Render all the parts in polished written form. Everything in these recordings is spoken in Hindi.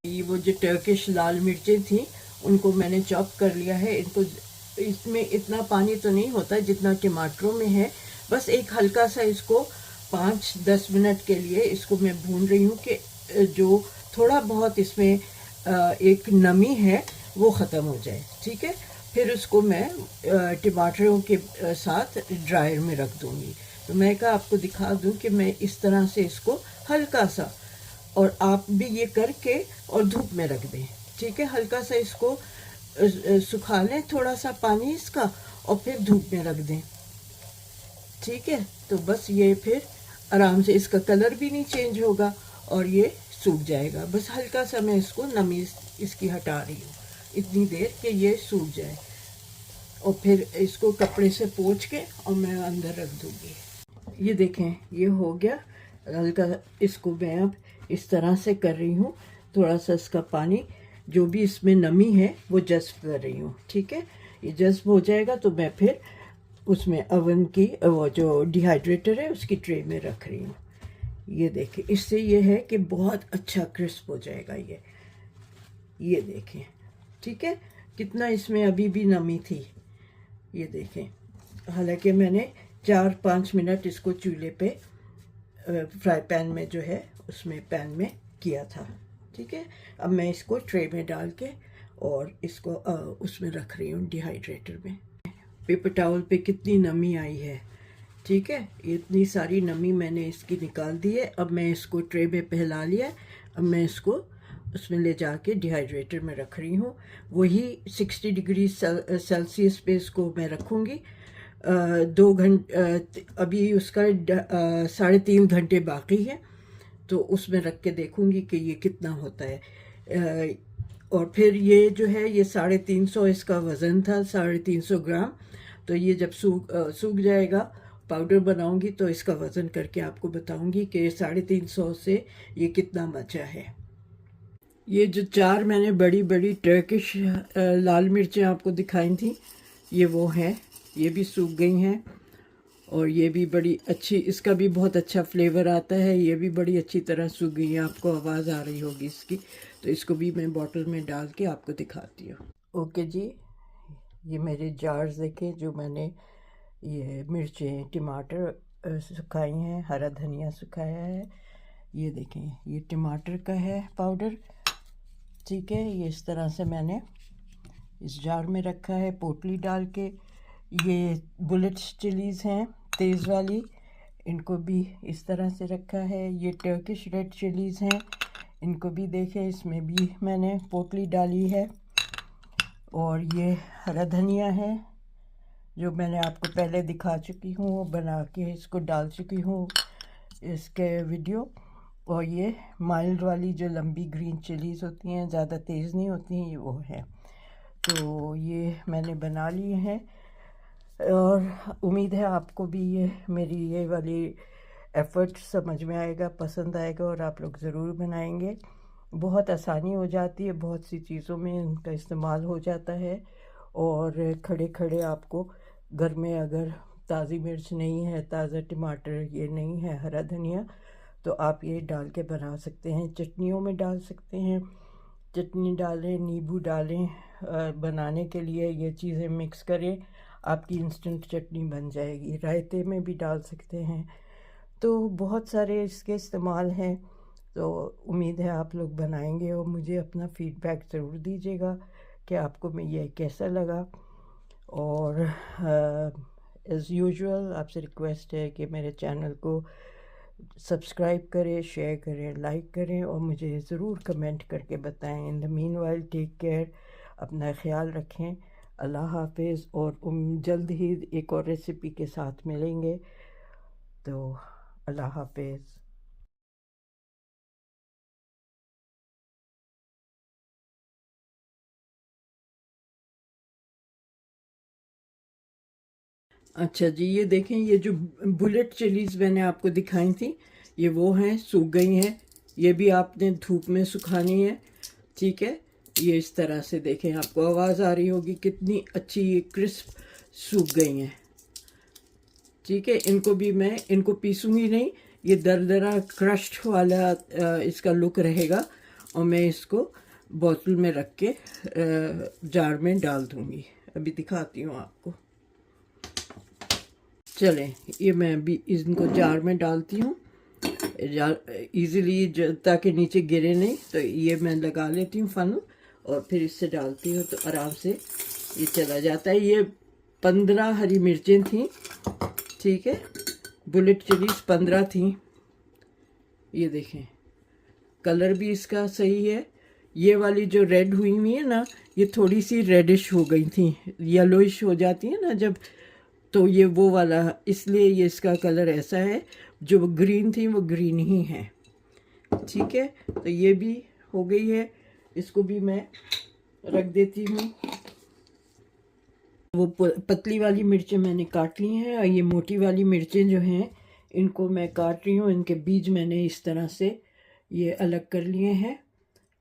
ये वो जो टर्किश लाल मिर्चें थी उनको मैंने चॉप कर लिया है। इनको इसमें इतना पानी तो नहीं होता जितना टमाटरों में है, बस एक हल्का सा इसको 5-10 मिनट के लिए इसको मैं भून रही हूँ कि जो थोड़ा बहुत इसमें एक नमी है वो ख़त्म हो जाए। ठीक है, फिर उसको मैं टमाटरों के साथ ड्रायर में रख दूँगी। तो मैं कहा आपको दिखा दूँ कि मैं इस तरह से इसको हल्का सा, और आप भी ये करके और धूप में रख दें। ठीक है, हल्का सा इसको सुखा लें, थोड़ा सा पानी इसका, और फिर धूप में रख दें। ठीक है, तो बस ये फिर आराम से इसका कलर भी नहीं चेंज होगा और ये सूख जाएगा। बस हल्का सा मैं इसको नमी इसकी हटा रही हूँ इतनी देर कि ये सूख जाए, और फिर इसको कपड़े से पोंछ के और मैं अंदर रख दूँगी। ये देखें, ये हो गया हल्का। इसको मैं अब इस तरह से कर रही हूँ, थोड़ा सा इसका पानी जो भी इसमें नमी है वो जज़्ब कर रही हूँ। ठीक है, ये जज़्ब हो जाएगा तो मैं फिर उसमें ओवन की वो जो डिहाइड्रेटर है उसकी ट्रे में रख रही हूँ। ये देखें, इससे ये है कि बहुत अच्छा क्रिस्प हो जाएगा ये देखें। ठीक है, कितना इसमें अभी भी नमी थी, ये देखें। हालांकि मैंने 4-5 मिनट इसको चूल्हे पे फ्राई पैन में जो है उसमें पैन में किया था। ठीक है, अब मैं इसको ट्रे में डाल के और इसको उसमें रख रही हूँ डिहाइड्रेटर में। पेपर टावल पे कितनी नमी आई है। ठीक है, इतनी सारी नमी मैंने इसकी निकाल दी है। अब मैं इसको ट्रे में फैला लिया। अब मैं इसको उसमें ले जाके डिहाइड्रेटर में रख रही हूँ। वही 60 डिग्री सेल्सियस पे इसको मैं रखूँगी 2 घंटे। अभी उसका 3.5 घंटे बाकी है, तो उसमें रख के देखूँगी कि ये कितना होता है। और फिर ये जो है ये 350 इसका वज़न था, 350 ग्राम। तो ये जब सूख जाएगा, पाउडर बनाऊंगी तो इसका वज़न करके आपको बताऊंगी कि 350 से ये कितना बचा है। ये जो 4 मैंने बड़ी बड़ी टर्किश लाल मिर्चें आपको दिखाई थी, ये वो हैं। ये भी सूख गई हैं और ये भी बड़ी अच्छी, इसका भी बहुत अच्छा फ्लेवर आता है। ये भी बड़ी अच्छी तरह सूख गई है, आपको आवाज़ आ रही होगी इसकी। तो इसको भी मैं बॉटल में डाल के आपको दिखाती हूँ। ओके जी, ये मेरे जार्स देखे जो मैंने ये मिर्चें टमाटर सुखाई हैं, हरा धनिया सुखाया है। ये देखें, ये टमाटर का है पाउडर। ठीक है, ये इस तरह से मैंने इस जार में रखा है पोटली डाल के। ये बुलेट चिलीज़ हैं तेज़ वाली, इनको भी इस तरह से रखा है। ये टर्किश रेड चिलीज़ हैं, इनको भी देखें, इसमें भी मैंने पोटली डाली है। और ये हरा धनिया है जो मैंने आपको पहले दिखा चुकी हूँ, वो बना के इसको डाल चुकी हूँ इसके वीडियो। और ये माइल्ड वाली जो लंबी ग्रीन चिलीज़ होती हैं, ज़्यादा तेज़ नहीं होती हैं, ये वो है। तो ये मैंने बना लिए हैं और उम्मीद है आपको भी ये मेरी ये वाली एफ़र्ट समझ में आएगा, पसंद आएगा और आप लोग ज़रूर बनाएंगे। बहुत आसानी हो जाती है, बहुत सी चीज़ों में इनका इस्तेमाल हो जाता है। और खड़े खड़े आपको घर में अगर ताज़ी मिर्च नहीं है, ताज़ा टमाटर ये नहीं है, हरा धनिया, तो आप ये डाल के बना सकते हैं। चटनियों में डाल सकते हैं, चटनी डालें, नींबू डालें। बनाने के लिए ये चीज़ें मिक्स करें, आपकी इंस्टेंट चटनी बन जाएगी। रायते में भी डाल सकते हैं। तो बहुत सारे इसके इस्तेमाल हैं। तो उम्मीद है आप लोग बनाएंगे और मुझे अपना फ़ीडबैक ज़रूर दीजिएगा कि आपको मैं ये कैसा लगा। और एज़ यूजुअल आपसे रिक्वेस्ट है कि मेरे चैनल को सब्सक्राइब करें, शेयर करें, लाइक करें और मुझे ज़रूर कमेंट करके बताएं। In the meanwhile take care, अपना ख्याल रखें। अल्लाह हाफिज़। और जल्द ही एक और रेसिपी के साथ मिलेंगे। तो अल्लाह हाफिज़। अच्छा जी, ये देखें, ये जो बुलेट चिलीज़ मैंने आपको दिखाई थी, ये वो हैं, सूख गई हैं। ये भी आपने धूप में सुखानी है। ठीक है, ये इस तरह से देखें, आपको आवाज़ आ रही होगी कितनी अच्छी ये क्रिस्प सूख गई हैं। ठीक है, इनको भी मैं इनको पीसूँगी नहीं, ये दरदरा क्रश्ड वाला इसका लुक रहेगा। और मैं इसको बोतल में रख के जार में डाल दूँगी। अभी दिखाती हूँ आपको। चलें, ये मैं अभी इनको जार में डालती हूँ इजीली, ताकि नीचे गिरे नहीं। तो ये मैं लगा लेती हूँ फन, और फिर इससे डालती हूँ तो आराम से ये चला जाता है। ये 15 हरी मिर्चें थी, ठीक है, बुलेट चिलीज 15 थी। ये देखें, कलर भी इसका सही है। ये वाली जो रेड हुई हुई है ना, ये थोड़ी सी रेडिश हो गई थी, येलोइश हो जाती है ना जब, तो ये वो वाला, इसलिए ये इसका कलर ऐसा है। जो ग्रीन थी वो ग्रीन ही है, ठीक है। तो ये भी हो गई है, इसको भी मैं रख देती हूँ। वो पतली वाली मिर्चें मैंने काट ली हैं, और ये मोटी वाली मिर्चें जो हैं इनको मैं काट रही हूँ। इनके बीज मैंने इस तरह से ये अलग कर लिए हैं,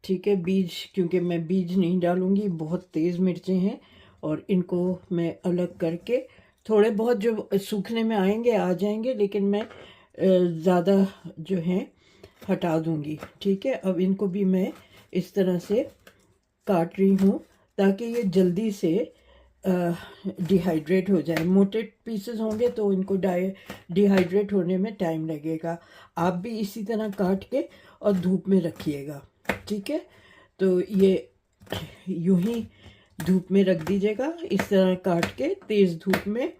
ठीक है। बीज, क्योंकि मैं बीज नहीं डालूँगी, बहुत तेज़ मिर्चें हैं, और इनको मैं अलग करके थोड़े बहुत जो सूखने में आएंगे आ जाएंगे, लेकिन मैं ज़्यादा जो हैं हटा दूँगी, ठीक है। अब इनको भी मैं इस तरह से काट रही हूँ ताकि ये जल्दी से डिहाइड्रेट हो जाए। मोटे पीसेस होंगे तो इनको डिहाइड्रेट होने में टाइम लगेगा। आप भी इसी तरह काट के और धूप में रखिएगा, ठीक है। तो ये यूं ही धूप में रख दीजिएगा, इस तरह काट के तेज़ धूप में,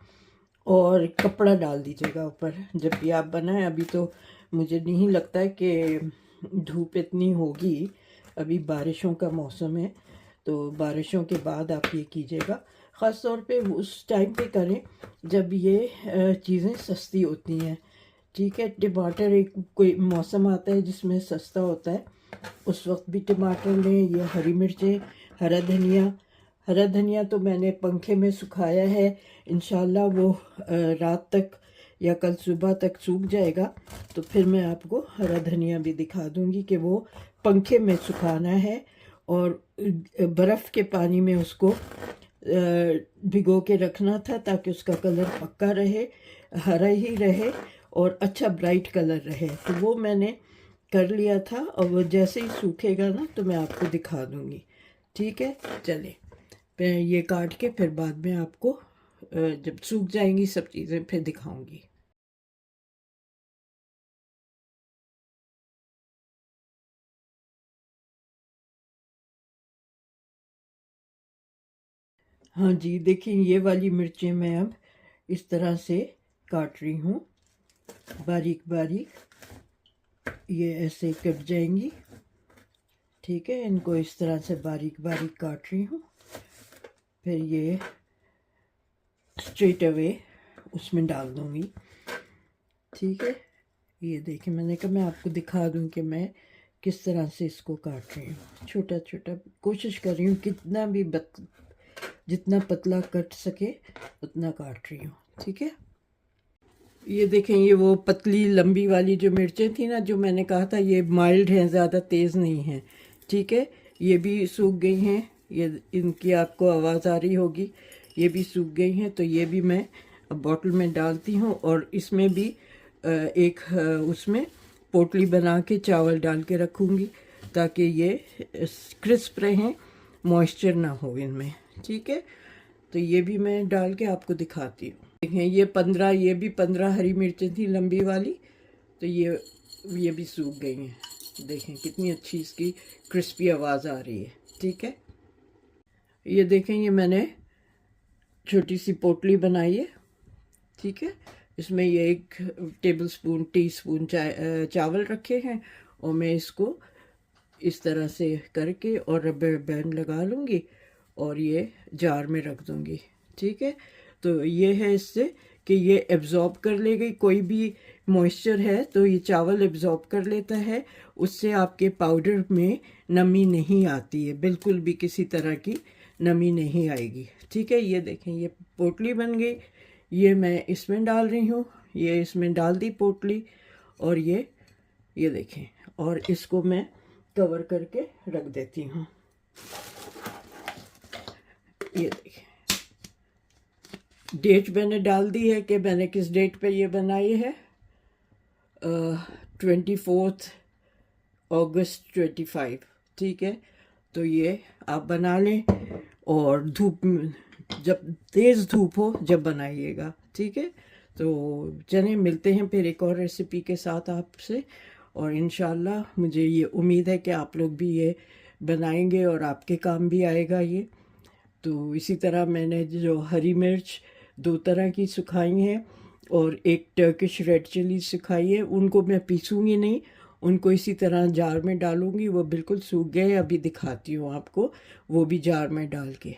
और कपड़ा डाल दीजिएगा ऊपर जब भी आप बनाएं। अभी तो मुझे नहीं लगता है कि धूप इतनी होगी, अभी बारिशों का मौसम है, तो बारिशों के बाद आप ये कीजिएगा। ख़ास तौर पे उस टाइम पे करें जब ये चीज़ें सस्ती होती हैं, ठीक है। टमाटर, एक कोई मौसम आता है जिसमें सस्ता होता है, उस वक्त भी टमाटर लें। ये हरी मिर्चें, हरा धनिया तो मैंने पंखे में सुखाया है, इंशाल्लाह वो रात तक या कल सुबह तक सूख जाएगा। तो फिर मैं आपको हरा धनिया भी दिखा दूंगी कि वो पंखे में सुखाना है, और बर्फ़ के पानी में उसको भिगो के रखना था ताकि उसका कलर पक्का रहे, हरा ही रहे, और अच्छा ब्राइट कलर रहे। तो वो मैंने कर लिया था, और वो जैसे ही सूखेगा ना तो मैं आपको दिखा दूंगी, ठीक है। चले, मैं ये काट के फिर बाद में आपको जब सूख जाएंगी सब चीज़ें फिर दिखाऊंगी। हाँ जी, देखिए ये वाली मिर्चें मैं अब इस तरह से काट रही हूँ, बारीक बारीक, ये ऐसे कट जाएंगी, ठीक है। इनको इस तरह से बारीक बारीक काट रही हूँ, फिर ये स्ट्रेट अवे उसमें डाल दूँगी, ठीक है। ये देखिए, मैंने कहा मैं आपको दिखा दूँ कि मैं किस तरह से इसको काट रही हूँ। छोटा छोटा कोशिश कर रही हूँ कितना भी जितना पतला कट सके उतना काट रही हूँ, ठीक है। ये देखें, ये वो पतली लंबी वाली जो मिर्चें थी ना, जो मैंने कहा था ये माइल्ड हैं, ज़्यादा तेज़ नहीं हैं, ठीक है। ये भी सूख गई हैं, ये इनकी आपको आवाज़ आ रही होगी, ये भी सूख गई हैं। तो ये भी मैं बॉटल में डालती हूँ, और इसमें भी एक उसमें पोटली बना के चावल डाल के रखूँगी ताकि ये क्रिस्प रहें, मॉइस्चर ना हो इनमें, ठीक है। तो ये भी मैं डाल के आपको दिखाती हूँ। देखें, ये भी 15 हरी मिर्चें थी लंबी वाली, तो ये भी सूख गई हैं। देखें कितनी अच्छी इसकी क्रिस्पी आवाज़ आ रही है, ठीक है। ये देखें, ये मैंने छोटी सी पोटली बनाई है, ठीक है। इसमें ये 1 टेबलस्पून टीस्पून चावल रखे हैं, और मैं इसको इस तरह से करके और रबर बैंड लगा लूँगी और ये जार में रख दूँगी, ठीक है। तो ये है इससे कि ये एब्ज़ॉर्ब कर लेगी, कोई भी मॉइस्चर है तो ये चावल एब्ज़ॉर्ब कर लेता है, उससे आपके पाउडर में नमी नहीं आती है, बिल्कुल भी किसी तरह की नमी नहीं आएगी, ठीक है। ये देखें, ये पोटली बन गई, ये मैं इसमें डाल रही हूँ, ये इसमें डाल दी पोटली, और ये देखें, और इसको मैं कवर करके रख देती हूँ। ये देखिए, डेट मैंने डाल दी है कि मैंने किस डेट पे ये बनाई है, 24 अगस्त 25, ठीक है। तो ये आप बना लें, और धूप जब तेज़ धूप हो जब बनाइएगा, ठीक है। तो चलिए मिलते हैं फिर एक और रेसिपी के साथ आपसे, और इंशाल्लाह मुझे ये उम्मीद है कि आप लोग भी ये बनाएंगे और आपके काम भी आएगा ये। तो इसी तरह मैंने जो हरी मिर्च 2 तरह की सुखाई हैं और एक टर्किश रेड चिली सुखाई है, उनको मैं पीसूँगी नहीं, उनको इसी तरह जार में डालूँगी। वो बिल्कुल सूख गए, अभी दिखाती हूँ आपको वो भी जार में डाल के।